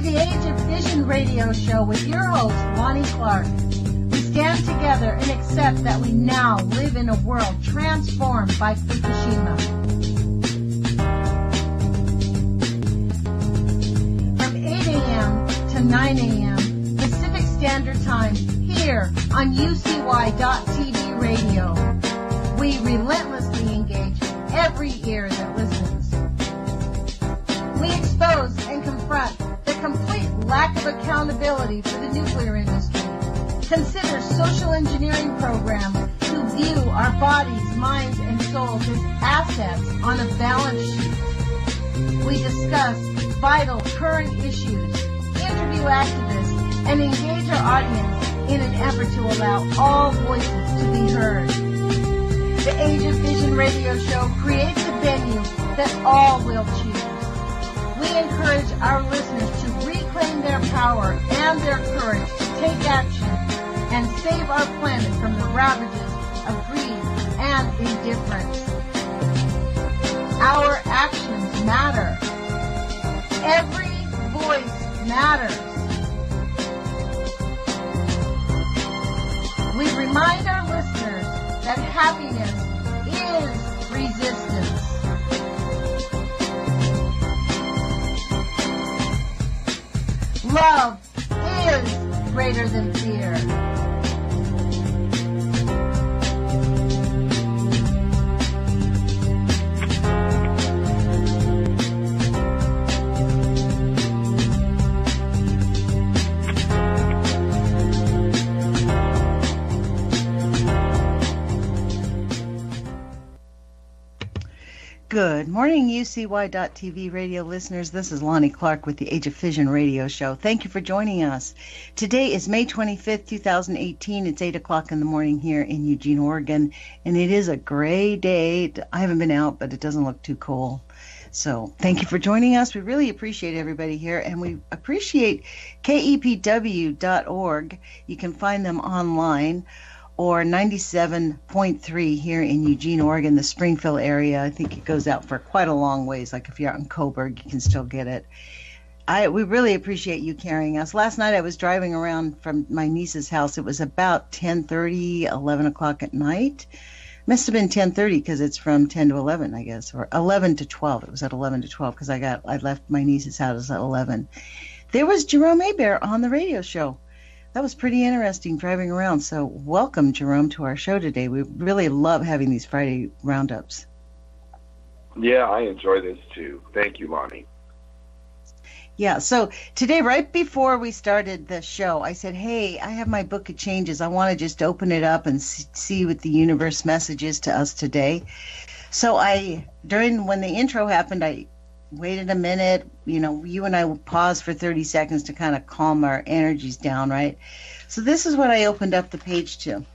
the Age of Fission radio show with your host, Lonnie Clark. We stand together and accept that we now live in a world transformed by Fukushima. From 8 a.m. to 9 a.m. Pacific Standard Time here on UCY.TV radio. We relentlessly engage every ear that listens. We expose and confront the complete lack of accountability for the nuclear industry. Consider social engineering programs who view our bodies, minds, and souls as assets on a balance sheet. We discuss vital current issues, interview activists, and engage our audience in an effort to allow all voices to be heard. The Age of Vision radio show creates a venue that all will choose. We encourage our listeners to reclaim their power and their courage to take action and save our planet from the ravages of greed and indifference. Our actions matter. Every voice matters. We remind our listeners that happiness is resistance. Love is greater than fear. Good morning, UCY.TV radio listeners. This is Lonnie Clark with the Age of Fission radio show. Thank you for joining us. Today is May 25th, 2018. It's 8 o'clock in the morning here in Eugene, Oregon, and it is a gray day. I haven't been out, but it doesn't look too cool. So thank you for joining us. We really appreciate everybody here, and we appreciate KEPW.org. You can find them online, or 97.3 here in Eugene, Oregon, the Springfield area. I think it goes out for quite a long ways. Like if you're out in Coburg, you can still get it. We really appreciate you carrying us. Last night I was driving around from my niece's house. It was about 10:30, 11 o'clock at night. Must have been 10:30 because it's from 10 to 11, I guess, or 11 to 12. It was at 11 to 12 because I left my niece's house at 11. There was Jerome on the radio show. That was pretty interesting driving around. So welcome, Jerome, to our show today. We really love having these Friday roundups. Yeah, I enjoy this too. Thank you, Lonnie. Yeah, so today, right before we started the show, I said, hey, I have my book of changes. I want to just open it up and see what the universe message is to us today. So when the intro happened, I waited a minute. You know, you and I will pause for 30 seconds to kind of calm our energies down, right? So this is what I opened up the page to.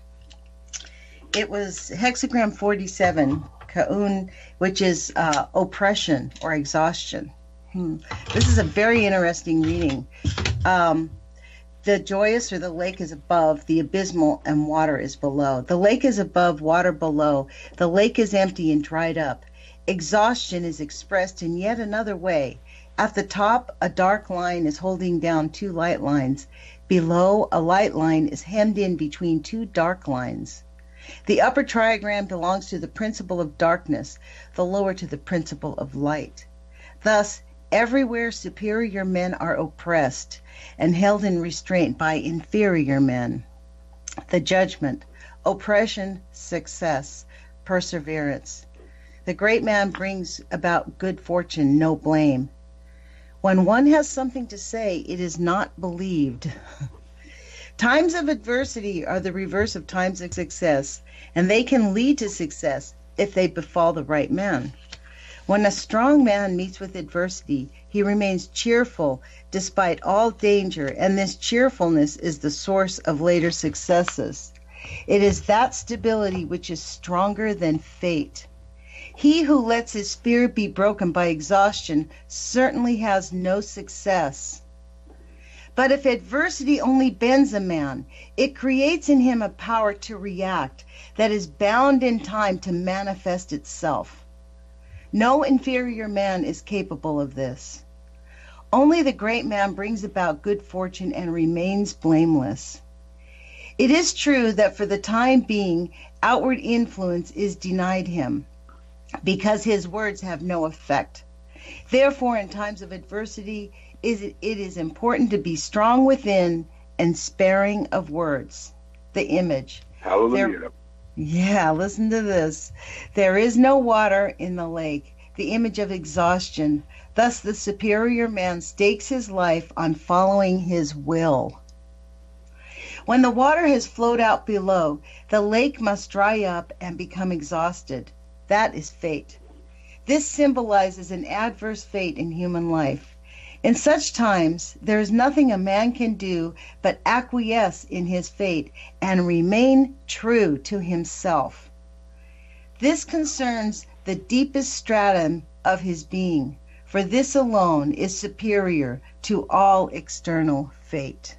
It was hexagram 47, Ka'un, which is oppression or exhaustion. This is a very interesting reading. The joyous or the lake is above, the abysmal and water is below. The lake is above, water below. The lake is empty and dried up. Exhaustion is expressed in yet another way. At the top, a dark line is holding down two light lines. Below, a light line is hemmed in between two dark lines. The upper triagram belongs to the principle of darkness, the lower to the principle of light. Thus, everywhere superior men are oppressed and held in restraint by inferior men. The judgment, oppression, success, perseverance. The great man brings about good fortune, no blame. When one has something to say, it is not believed. Times of adversity are the reverse of times of success, and they can lead to success if they befall the right man. When a strong man meets with adversity, he remains cheerful despite all danger, and this cheerfulness is the source of later successes. It is that stability which is stronger than fate. He who lets his spirit be broken by exhaustion certainly has no success. But if adversity only bends a man, it creates in him a power to react that is bound in time to manifest itself. No inferior man is capable of this. Only the great man brings about good fortune and remains blameless. It is true that for the time being, outward influence is denied him, because his words have no effect. Therefore, in times of adversity, it is important to be strong within and sparing of words. The image. Hallelujah. Listen to this. There is no water in the lake, the image of exhaustion. Thus, the superior man stakes his life on following his will. When the water has flowed out below, the lake must dry up and become exhausted. That is fate. This symbolizes an adverse fate in human life. In such times, there is nothing a man can do but acquiesce in his fate and remain true to himself. This concerns the deepest stratum of his being, for this alone is superior to all external fate.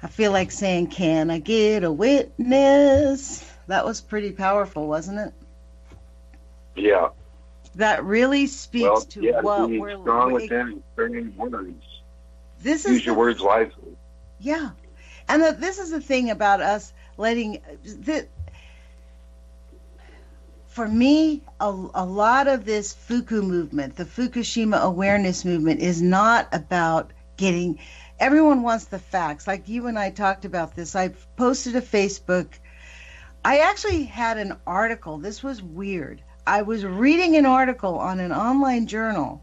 I feel like saying, can I get a witness? That was pretty powerful, wasn't it? Yeah. That really speaks to what we're strong within bringing words. Use your words wisely. Yeah. And this is the thing about us letting... For me, a lot of this Fuku movement, the Fukushima awareness movement, is not about getting... Everyone wants the facts. Like you and I talked about this. I posted a Facebook. I actually had an article. This was weird. I was reading an article on an online journal,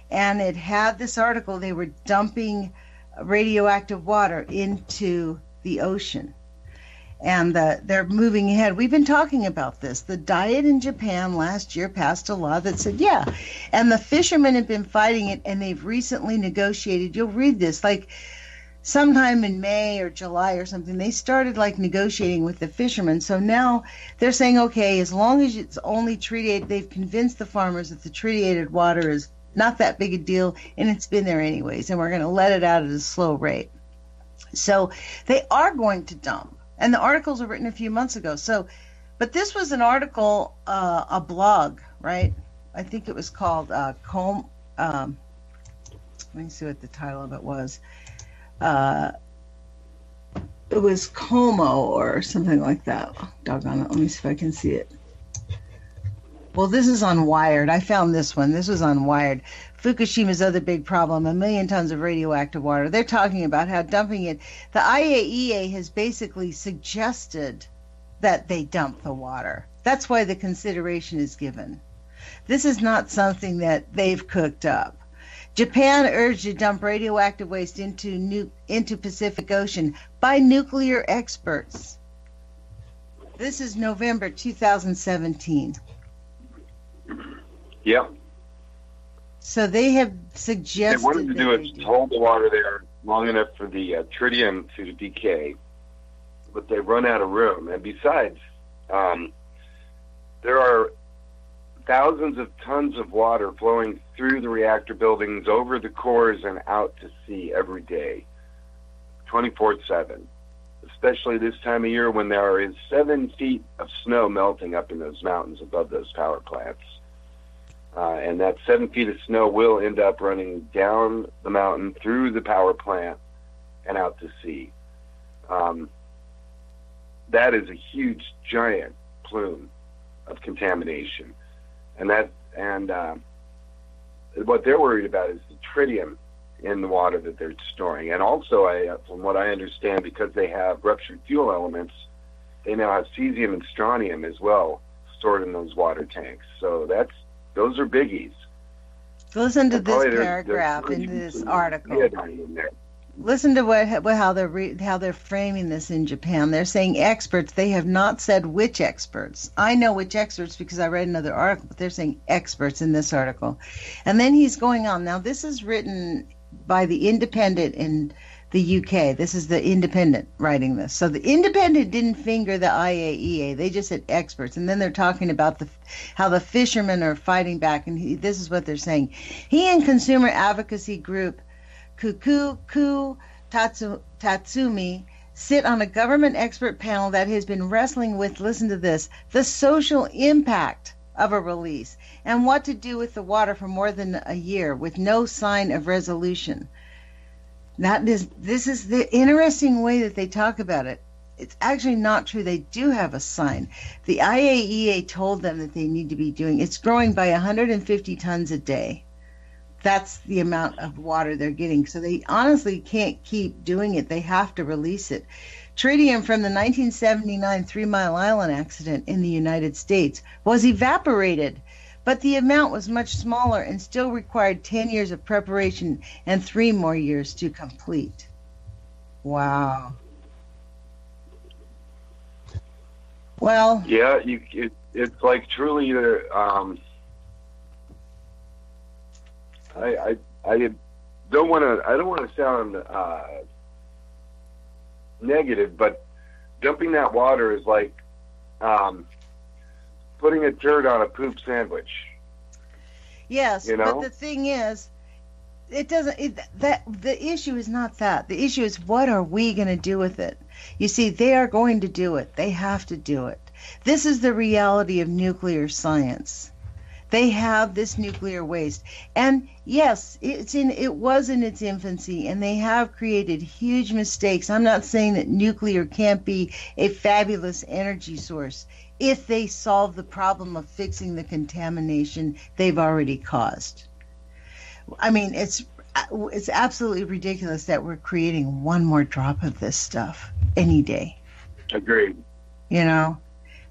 and it had this article. They were dumping radioactive water into the ocean, and they're moving ahead. We've been talking about this. The Diet in Japan last year passed a law that said, yeah, and the fishermen have been fighting it, and they've recently negotiated. You'll read this, like sometime in May or July or something, they started like negotiating with the fishermen. So now they're saying, okay, as long as it's only treated, they've convinced the farmers that the treated water is not that big a deal, and it's been there anyways, and we're going to let it out at a slow rate. So they are going to dump. And the articles were written a few months ago. So, but this was an article, a blog, right? I think it was called let me see what the title of it was. It was Como or something like that. Doggone it. Let me see if I can see it. Well, this is on Wired. I found this one. This was on Wired. Fukushima's other big problem, 1 million tons of radioactive water. They're talking about how dumping it. The IAEA has basically suggested that they dump the water. That's why the consideration is given. This is not something that they've cooked up. Japan urged to dump radioactive waste into Pacific Ocean by nuclear experts. This is November 2017. Yeah. So they have suggested... They wanted to do it to hold the water there long enough for the tritium to decay, but they've run out of room. And besides, there are thousands of tons of water flowing through the reactor buildings, over the cores, and out to sea every day, 24/7, especially this time of year when there is 7 feet of snow melting up in those mountains above those power plants. And that 7 feet of snow will end up running down the mountain, through the power plant, and out to sea. That is a huge, giant plume of contamination. And what they're worried about is the tritium in the water that they're storing. And also, from what I understand, because they have ruptured fuel elements, they now have cesium and strontium as well stored in those water tanks. So those are biggies. Listen to this paragraph in this article. Listen to how they're framing this in Japan. They're saying experts. They have not said which experts. I know which experts because I read another article, but they're saying experts in this article. And then he's going on. Now, this is written by the Independent in the UK. This is the Independent writing this. So the Independent didn't finger the IAEA. They just said experts. And then they're talking about how the fishermen are fighting back. And this is what they're saying. He and consumer advocacy group Kuku Tatsumi sit on a government expert panel that has been wrestling with, listen to this, the social impact of a release, and what to do with the water for more than a year with no sign of resolution. This is the interesting way that they talk about it. It's actually not true. They do have a sign. The IAEA told them that they need to be doing, it's growing by 150 tons a day. That's the amount of water they're getting. So they honestly can't keep doing it. They have to release it. Tritium from the 1979 Three Mile Island accident in the United States was evaporated, but the amount was much smaller and still required 10 years of preparation and 3 more years to complete. Wow. Well, yeah, it's like truly I don't want to sound negative, but dumping that water is like putting a turd on a poop sandwich. Yes, you know? But the thing is, the issue is not that. The issue is, what are we going to do with it? You see, they are going to do it. They have to do it. This is the reality of nuclear science. They have this nuclear waste. And yes, it was in its infancy, and they have created huge mistakes. I'm not saying that nuclear can't be a fabulous energy source if they solve the problem of fixing the contamination they've already caused. I mean, it's absolutely ridiculous that we're creating one more drop of this stuff any day. Agreed. You know?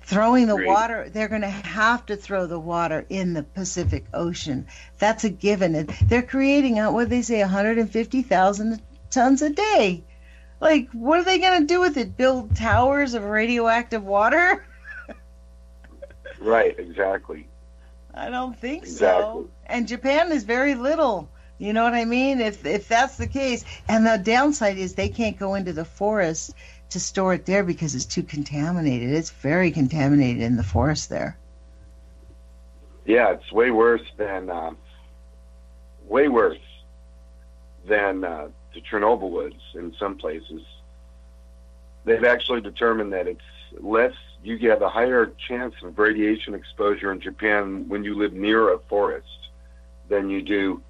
Throwing the Agreed. water, they're going to have to throw the water in the Pacific Ocean. That's a given. They're creating, what they say, 150,000 tons a day. Like, what are they going to do with it? Build towers of radioactive water? Right, exactly. I don't think Exactly. so. And Japan is very little. You know what I mean? If that's the case. And the downside is they can't go into the forest to store it there because it's too contaminated. It's very contaminated in the forest there. Yeah, it's way worse than the Chernobyl woods in some places. They've actually determined that it's less, you have a higher chance of radiation exposure in Japan when you live near a forest than you do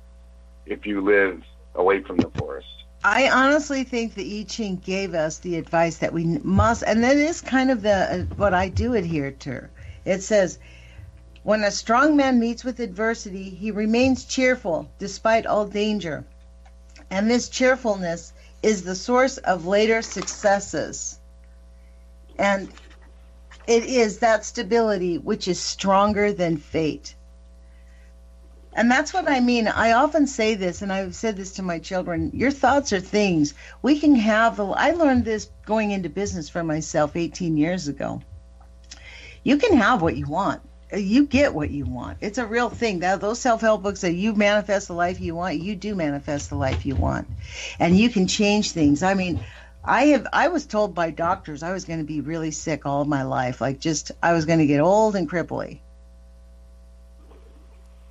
if you live away from the forest. I honestly think the I Ching gave us the advice that we must, and that is kind of what I do adhere to. It says, when a strong man meets with adversity, he remains cheerful despite all danger. And this cheerfulness is the source of later successes. And it is that stability which is stronger than fate. And that's what I mean. I often say this, and I've said this to my children. Your thoughts are things. We can have, I learned this going into business for myself 18 years ago. You can have what you want. You get what you want. It's a real thing. Those self-help books that you manifest the life you want, you do manifest the life you want. And you can change things. I mean, I was told by doctors I was going to be really sick all of my life. I was going to get old and cripply.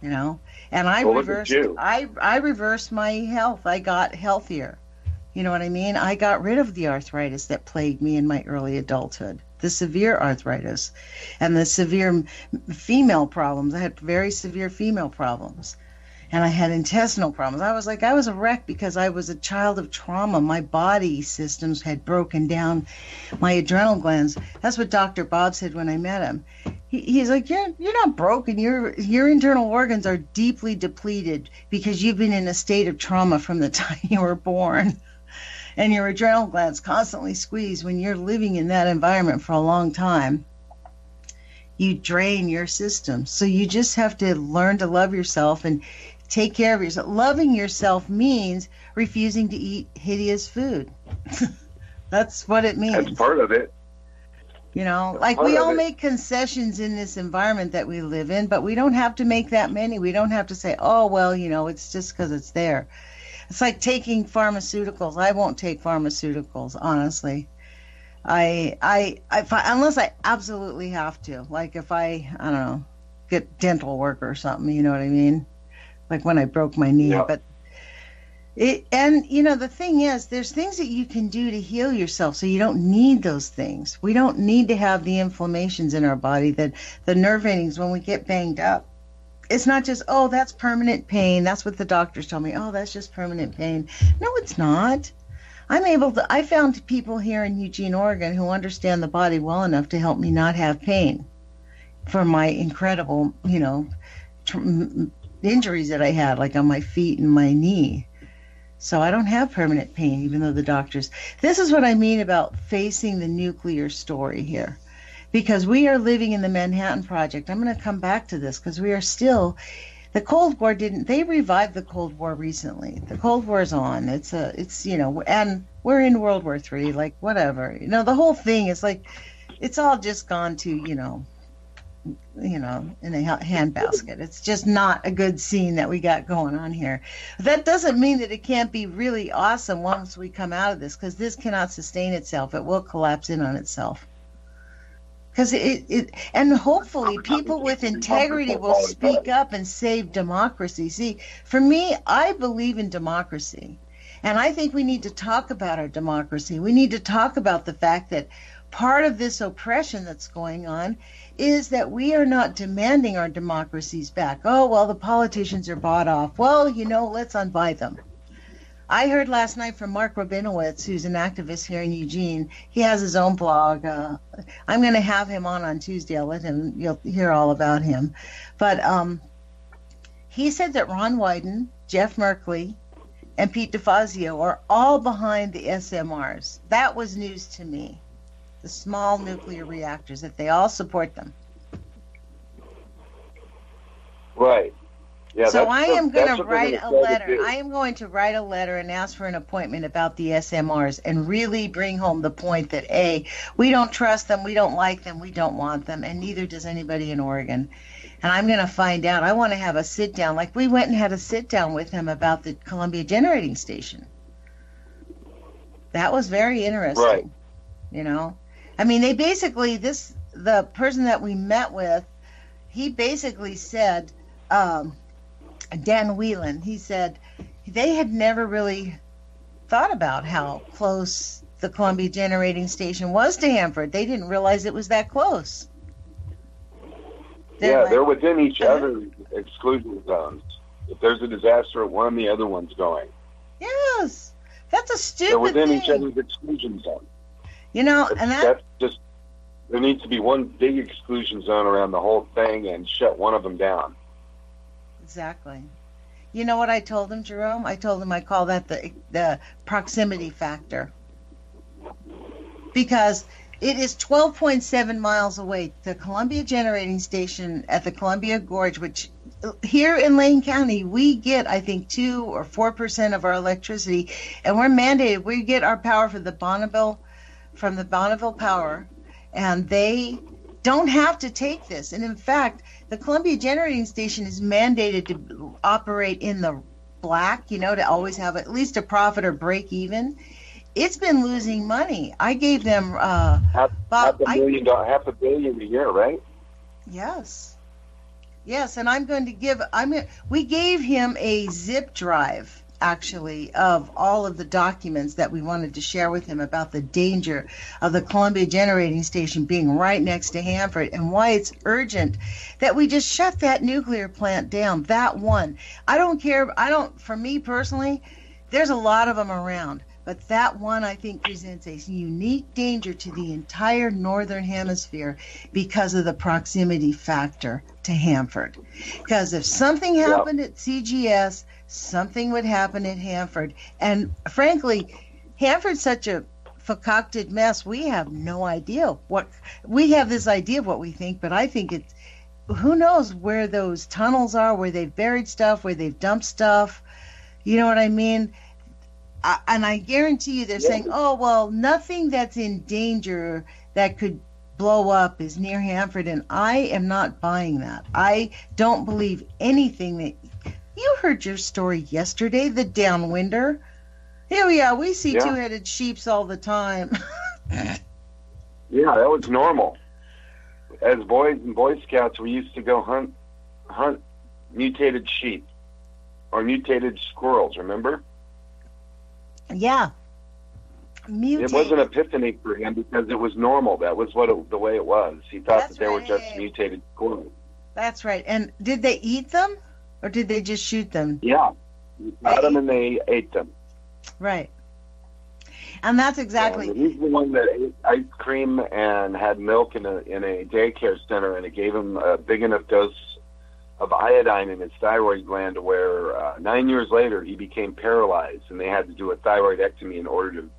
You know? And I reversed my health. I got healthier. You know what I mean? I got rid of the arthritis that plagued me in my early adulthood, the severe arthritis and the severe female problems. I had very severe female problems. And I had intestinal problems. I was a wreck because I was a child of trauma. My body systems had broken down, my adrenal glands. That's what Dr. Bob said when I met him. He's like, you're not broken. Your internal organs are deeply depleted because you've been in a state of trauma from the time you were born. And your adrenal glands constantly squeeze when you're living in that environment for a long time. You drain your system. So you just have to learn to love yourself and take care of yourself. Loving yourself means refusing to eat hideous food. That's what it means. That's part of it. You know, like we all make concessions in this environment that we live in, but we don't have to make that many. We don't have to say, oh, well, you know, it's just because it's there. It's like taking pharmaceuticals. I won't take pharmaceuticals, honestly. Unless I absolutely have to. Like if I don't know, get dental work or something, you know what I mean? Like when I broke my knee. Yeah. But And the thing is, there's things that you can do to heal yourself, so you don't need those things. We don't need to have the inflammations in our body, that the nerve endings when we get banged up. It's not just, oh, that's permanent pain. That's what the doctors tell me. Oh, that's just permanent pain. No, it's not. I found people here in Eugene, Oregon who understand the body well enough to help me not have pain for my incredible, injuries that I had, like on my feet and my knee. So I don't have permanent pain, even though the doctors. This is what I mean about facing the nuclear story here. Because we are living in the Manhattan Project. I'm going to come back to this because we are still. The Cold War they revived the Cold War recently. The Cold War is on. And we're in World War III, like whatever. The whole thing is like, it's all just gone to, in a handbasket. It's just not a good scene that we got going on here. That doesn't mean that it can't be really awesome once we come out of this, because this cannot sustain itself. It will collapse in on itself. Because and hopefully people with integrity will speak up and save democracy. See, for me, I believe in democracy. And I think we need to talk about our democracy. We need to talk about the fact that part of this oppression that's going on is that we are not demanding our democracies back. Oh, well, the politicians are bought off. Well, let's unbuy them. I heard last night from Mark Rabinowitz, who's an activist here in Eugene. He has his own blog. I'm going to have him on Tuesday. You'll hear all about him. But he said that Ron Wyden, Jeff Merkley, and Pete DeFazio are all behind the SMRs. That was news to me. The small nuclear reactors, that they all support them. Right. Yeah, so I am going to write a letter. I am going to write a letter and ask for an appointment about the SMRs and really bring home the point that, A, we don't trust them, we don't like them, we don't want them, and neither does anybody in Oregon. And I'm going to find out. I want to have a sit-down. Like we went and had a sit-down with him about the Columbia Generating Station. That was very interesting. Right. I mean, they basically, the person that we met with, he basically said, Dan Whelan, he said they had never really thought about how close the Columbia Generating Station was to Hanford. They didn't realize it was that close. They're within each other's exclusion zones. If there's a disaster at one, the other one's going. Yes. That's a stupid They're within thing. each other's exclusion zone. And that's just, there needs to be one big exclusion zone around the whole thing and shut one of them down. Exactly. You know what I told him, Jerome? I told him I call that the proximity factor. Because it is 12.7 miles away. The Columbia Generating Station at the Columbia Gorge, which here in Lane County, we get, I think, 2 or 4% of our electricity, and we're mandated. We get our power from the Bonneville Power, and they don't have to take this. And in fact, the Columbia Generating Station is mandated to operate in the black, to always have at least a profit or break even. It's been losing money. I gave them half a billion a year, right? Yes, and we gave him a zip drive, actually, of all of the documents that we wanted to share with him about the danger of the Columbia Generating Station being right next to Hanford and why it's urgent that we just shut that nuclear plant down, that one. I don't care. For me personally, there's a lot of them around. But that one, I think, presents a unique danger to the entire northern hemisphere because of the proximity factor to Hanford. Because if something happened at CGS, something would happen at Hanford. And frankly, Hanford's such a concocted mess, we have no idea we have this idea of what we think, but I think who knows where those tunnels are, where they've buried stuff, where they've dumped stuff. You know what I mean? And I guarantee you they're saying, oh, well, nothing that's in danger that could blow up is near Hanford, and I am not buying that. I don't believe anything that... You heard your story yesterday, the downwinder. Yeah, we see two-headed sheeps all the time. Yeah, that was normal. As boys and Boy Scouts, we used to go hunt mutated sheep or mutated squirrels, remember? Yeah. It was an epiphany for him because it was normal. That was the way it was. He thought that they were just mutated squirrels. That's right. And did they eat them, or did they just shoot them? Yeah, he caught them and they ate them. Right. And that's exactly. And he's the one that ate ice cream and had milk in a daycare center, and it gave him a big enough dose of iodine in his thyroid gland to where 9 years later he became paralyzed, and they had to do a thyroidectomy in order to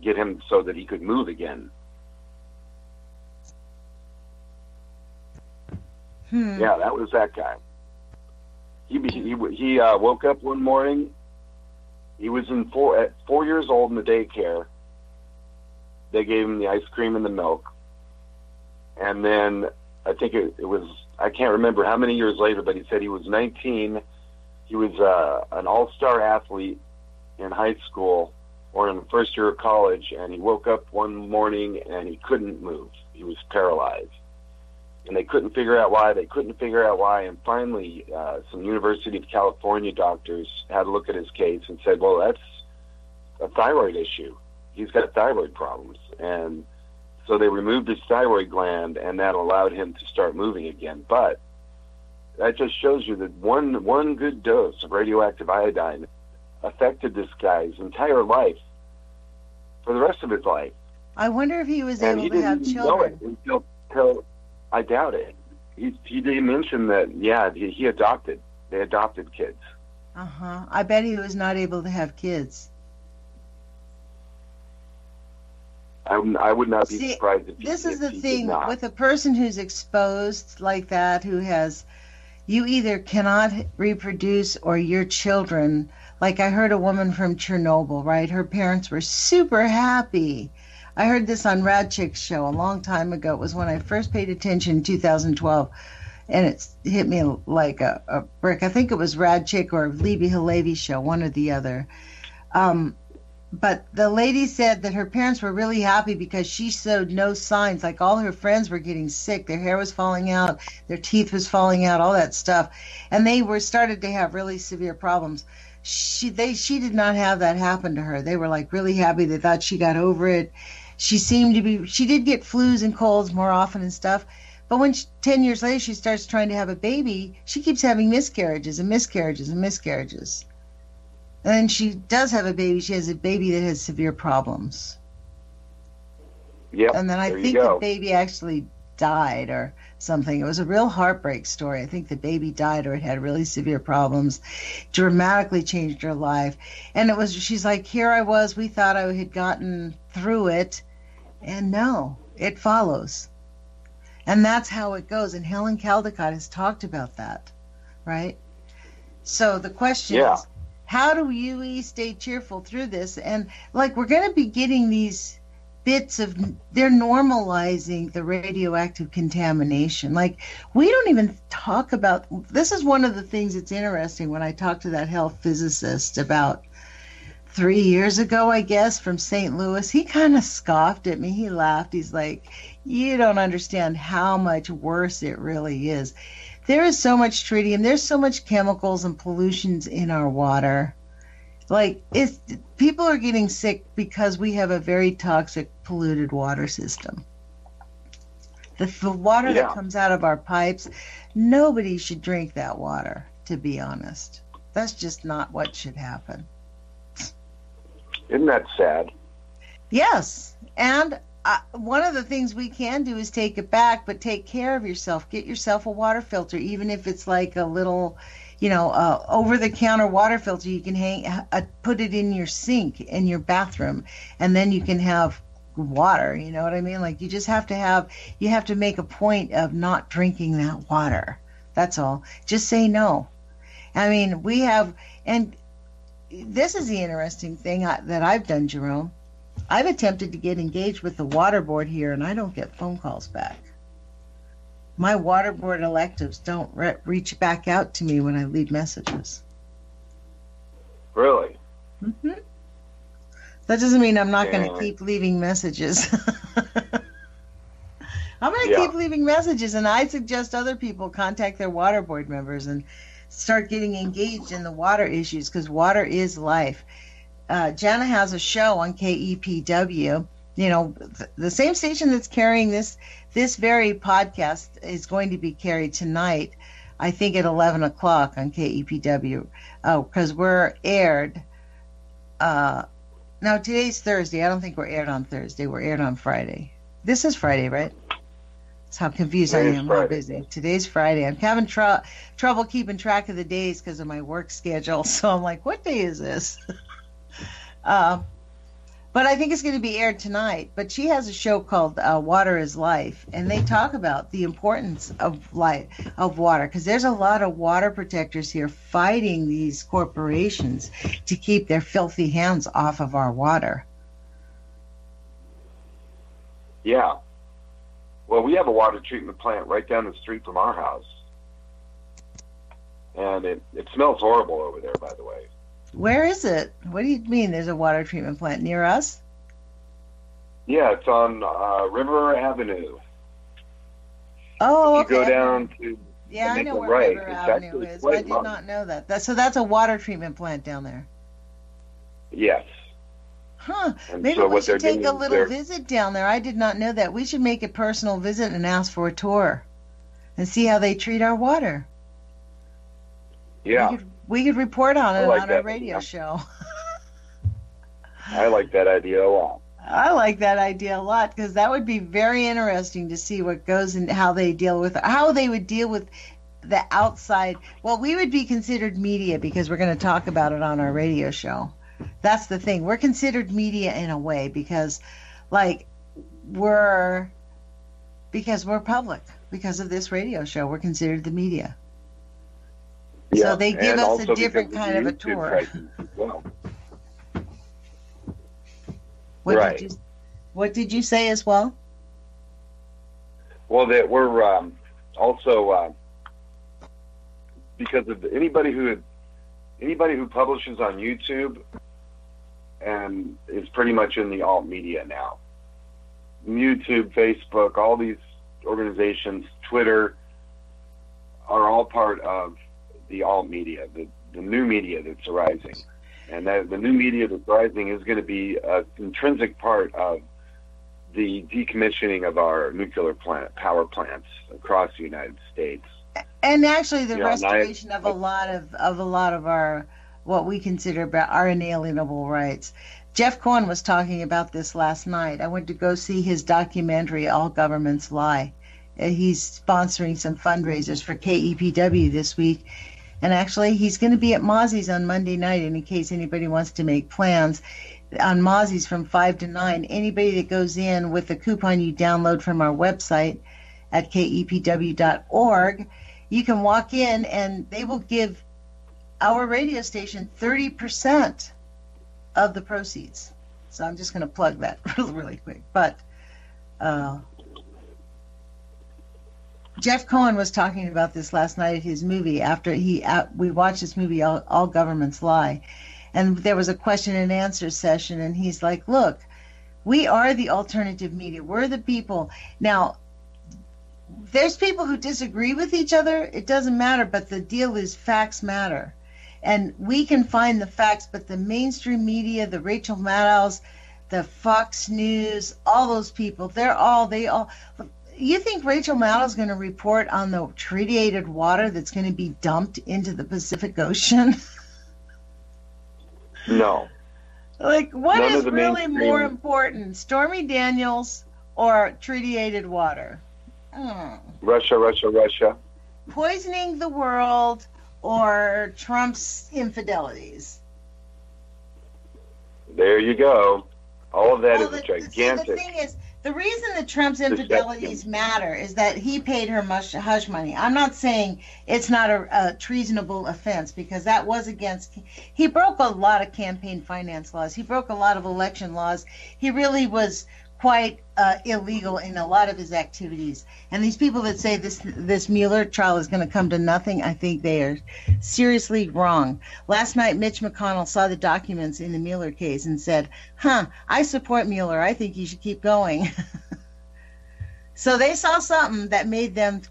get him so that he could move again. Yeah, that was that guy. He woke up one morning. He was at 4 years old in the daycare. They gave him the ice cream and the milk. And then I think it was, I can't remember how many years later, but he said he was 19. He was an all-star athlete in high school or in the first year of college, and he woke up one morning and he couldn't move. He was paralyzed. And they couldn't figure out why. And finally, some University of California doctors had a look at his case and said, well, that's a thyroid issue. He's got thyroid problems. And so they removed his thyroid gland, and that allowed him to start moving again. But that just shows you that one good dose of radioactive iodine affected this guy's entire life for the rest of his life. I wonder if he was able to have children. Until I doubt it. He did mention that, yeah, he adopted. They adopted kids. I bet he was not able to have kids. I would not be surprised if he did. This is the thing with a person who's exposed like that, who has, you either cannot reproduce or your children, like I heard a woman from Chernobyl, right? Her parents were super happy. I heard this on Rad Chick's show a long time ago. It was when I first paid attention in 2012, and it hit me like a brick. I think it was Rad Chick or Libby Halevi's show, one or the other. But the lady said that her parents were really happy because she showed no signs. Like all her friends were getting sick. Their hair was falling out. Their teeth was falling out, all that stuff. And they started to have really severe problems. She did not have that happen to her. They were like really happy. They thought she got over it. She did get flus and colds more often and stuff. But when 10 years later she starts trying to have a baby, she keeps having miscarriages and miscarriages and miscarriages. And then she does have a baby. She has a baby that has severe problems. Yep. And then I think the baby actually died or something. It was a real heartbreak story. I think the baby died or it had really severe problems. Dramatically changed her life. And she's like, here I was. We thought I had gotten through it. And no, it follows. And that's how it goes. And Helen Caldicott has talked about that, right? So the question is, how do we stay cheerful through this? And like we're going to be getting these bits of, they're normalizing the radioactive contamination. Like we don't even talk about, this is one of the things that's interesting when I talked to that health physicist about 3 years ago, I guess, from St. Louis. He kind of scoffed at me. He laughed. He's like, you don't understand how much worse it really is. There is so much tritium. There's so much chemicals and pollutions in our water. Like, people are getting sick because we have a very toxic, polluted water system. The water that comes out of our pipes, nobody should drink that water, to be honest. That's just not what should happen. Isn't that sad? Yes. And one of the things we can do is take it back, but take care of yourself. Get yourself a water filter, even if it's like a little, over-the-counter water filter. You can put it in your sink in your bathroom, and then you can have water. You know what I mean? Like you have to make a point of not drinking that water. That's all. Just say no. I mean, and this is the interesting thing that I've done, Jerome. I've attempted to get engaged with the water board here, and I don't get phone calls back. My water board electives don't reach back out to me when I leave messages. Really? Mm-hmm. That doesn't mean I'm not going to keep leaving messages. I'm going to keep leaving messages, and I suggest other people contact their water board members and start getting engaged in the water issues, because water is life. Jana has a show on KEPW. You know, the same station that's carrying this very podcast is going to be carried tonight, I think at 11 o'clock on KEPW. Oh, because we're aired. Now, today's Thursday. I don't think we're aired on Thursday. We're aired on Friday. This is Friday, right? That's how confused I am. How busy. Today's Friday. I'm having trouble keeping track of the days because of my work schedule. So I'm like, what day is this? But I think it's going to be aired tonight. But she has a show called Water is Life, and they talk about the importance of water, because there's a lot of water protectors here fighting these corporations to keep their filthy hands off of our water. Yeah. Well, we have a water treatment plant right down the street from our house. And it smells horrible over there, by the way. Where is it? What do you mean there's a water treatment plant near us? Yeah, it's on River Avenue. Oh, okay. If you go down to... Yeah, I know where River Avenue is. I did not know that. So that's a water treatment plant down there. Yes. Huh. Maybe we should take a little visit down there. I did not know that. We should make a personal visit and ask for a tour and see how they treat our water. Yeah. We could report on it on our radio show. I like that idea a lot. I like that idea a lot, because that would be very interesting to see what goes and how they would deal with the outside. Well, we would be considered media because we're going to talk about it on our radio show. That's the thing. We're considered media in a way because we're public. Because of this radio show, we're considered the media. Yeah, so they give us a different kind of a tour. Well. What did you say as well? Well, that we're also because of anybody who publishes on YouTube and is pretty much in the alt media now. YouTube, Facebook, all these organizations, Twitter, are all part of the alt media, the new media that's arising. And the new media that's rising is going to be an intrinsic part of the decommissioning of our nuclear power plants across the United States. And actually, the restoration of a lot of our what we consider our inalienable rights. Jeff Cohen was talking about this last night. I went to go see his documentary, All Governments Lie. He's sponsoring some fundraisers for KEPW this week. And actually, he's going to be at Mozzie's on Monday night, in case anybody wants to make plans. On Mozzie's from 5 to 9, anybody that goes in with the coupon you download from our website at kepw.org, you can walk in and they will give our radio station 30% of the proceeds. So I'm just going to plug that really quick. But Jeff Cohen was talking about this last night at his movie after we watched this movie, All Governments Lie. And there was a question and answer session, and he's like, look, we are the alternative media. We're the people. Now, there's people who disagree with each other. It doesn't matter, but the deal is facts matter. And we can find the facts, but the mainstream media, the Rachel Maddows, the Fox News, all those people, they all. You think Rachel Maddow is going to report on the treated water that's going to be dumped into the Pacific Ocean? No. What is really more important, Stormy Daniels or treated water? Russia. Poisoning the world or Trump's infidelities? There you go. All of that is gigantic. The thing is, the reason that Trump's infidelities matter is that he paid her hush money. I'm not saying it's not a treasonable offense, because that was he broke a lot of campaign finance laws. He broke a lot of election laws. He really was quite illegal in a lot of his activities. And these people that say this Mueller trial is going to come to nothing, I think they are seriously wrong. Last night, Mitch McConnell saw the documents in the Mueller case and said, I support Mueller. I think he should keep going. So they saw something that made them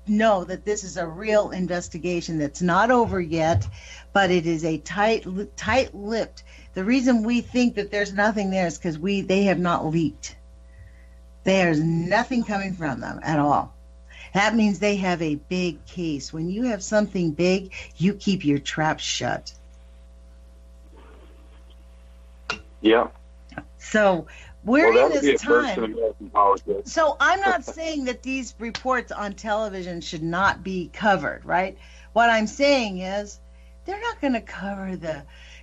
know that this is a real investigation that's not over yet, but it is a tight-lipped. The reason we think that there's nothing there is because they have not leaked. There's nothing coming from them at all. That means they have a big case. When you have something big, you keep your trap shut. Yeah. So we're in this time. So I'm not saying that these reports on television should not be covered, right? What I'm saying is they're not going to cover the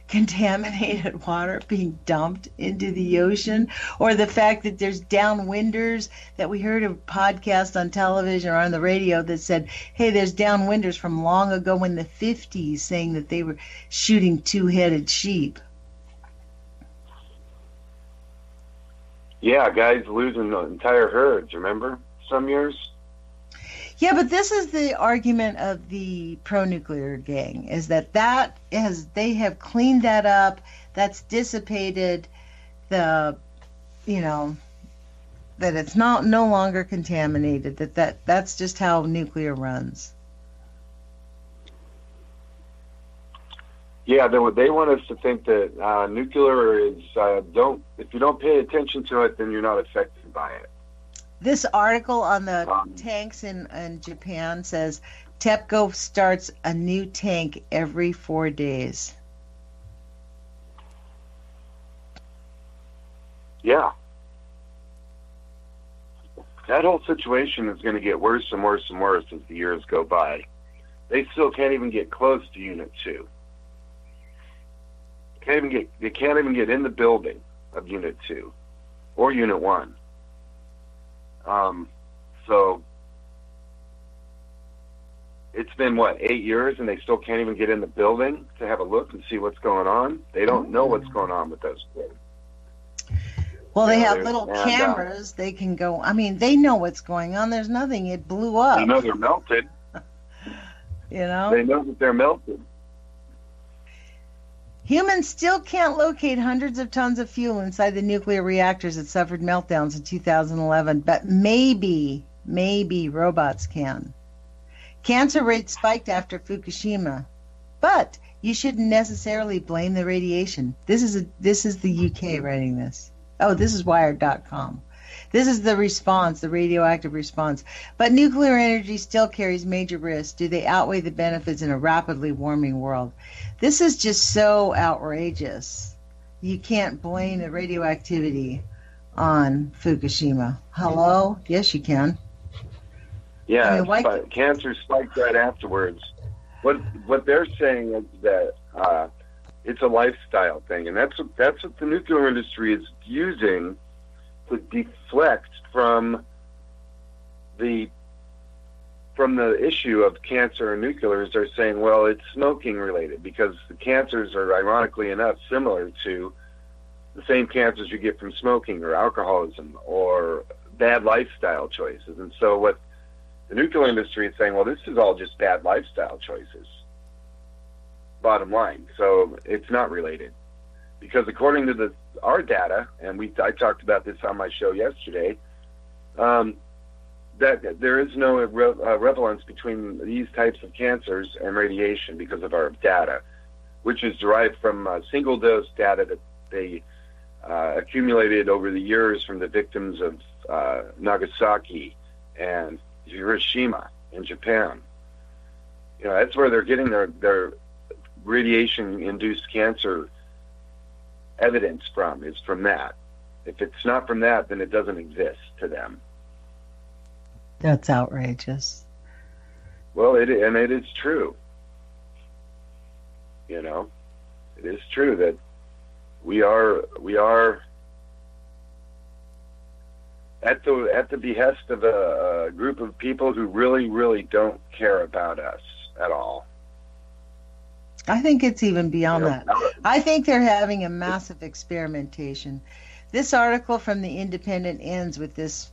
contaminated water being dumped into the ocean, or the fact that there's downwinders, that we heard a podcast on television or on the radio that said, hey, there's downwinders from long ago in the 50s saying that they were shooting two-headed sheep. Yeah, guys losing entire herds, remember? Some years? Yeah, but this is the argument of the pro-nuclear gang, is that they have cleaned that up, that's dissipated that it's no longer contaminated, that's just how nuclear runs. Yeah, they want us to think that nuclear is, if you don't pay attention to it, then you're not affected by it. This article on the tanks in Japan says TEPCO starts a new tank every 4 days. Yeah. That whole situation is going to get worse and worse and worse as the years go by. They still can't even get close to Unit 2. They can't even get in the building of Unit 2 or Unit 1. So it's been 8 years, and they still can't even get in the building to have a look and see what's going on. They don't know what's going on with those kids. Well, they have little cameras. They can go. I mean, they know what's going on. There's nothing. It blew up. They know they're melted. They know that they're melted. Humans still can't locate hundreds of tons of fuel inside the nuclear reactors that suffered meltdowns in 2011, but maybe robots can. Cancer rates spiked after Fukushima, but you shouldn't necessarily blame the radiation. This is the UK writing this. Oh, this is Wired.com. This is the response, the radioactive response. But nuclear energy still carries major risks. Do they outweigh the benefits in a rapidly warming world? This is just so outrageous. You can't blame the radioactivity on Fukushima. Hello? Yes, you can. Yeah, cancer spiked right afterwards. What they're saying is that it's a lifestyle thing, and that's what the nuclear industry is using to deflect from the issue of cancer and nuclear. They're saying, well, it's smoking related, because the cancers are, ironically enough, similar to the same cancers you get from smoking or alcoholism or bad lifestyle choices. And so what the nuclear industry is saying, well, this is all just bad lifestyle choices, bottom line. So it's not related, because according to our data, and I talked about this on my show yesterday, that there is no relevance between these types of cancers and radiation because of our data, which is derived from single-dose data that they accumulated over the years from the victims of Nagasaki and Hiroshima in Japan. That's where they're getting their radiation-induced cancer evidence from, is from that. If it's not from that, then it doesn't exist to them. That's outrageous. Well, it is true. It is true that we are at the behest of a group of people who really, really don't care about us at all. I think it's even beyond that. I think they're having a massive experimentation. This article from The Independent ends with this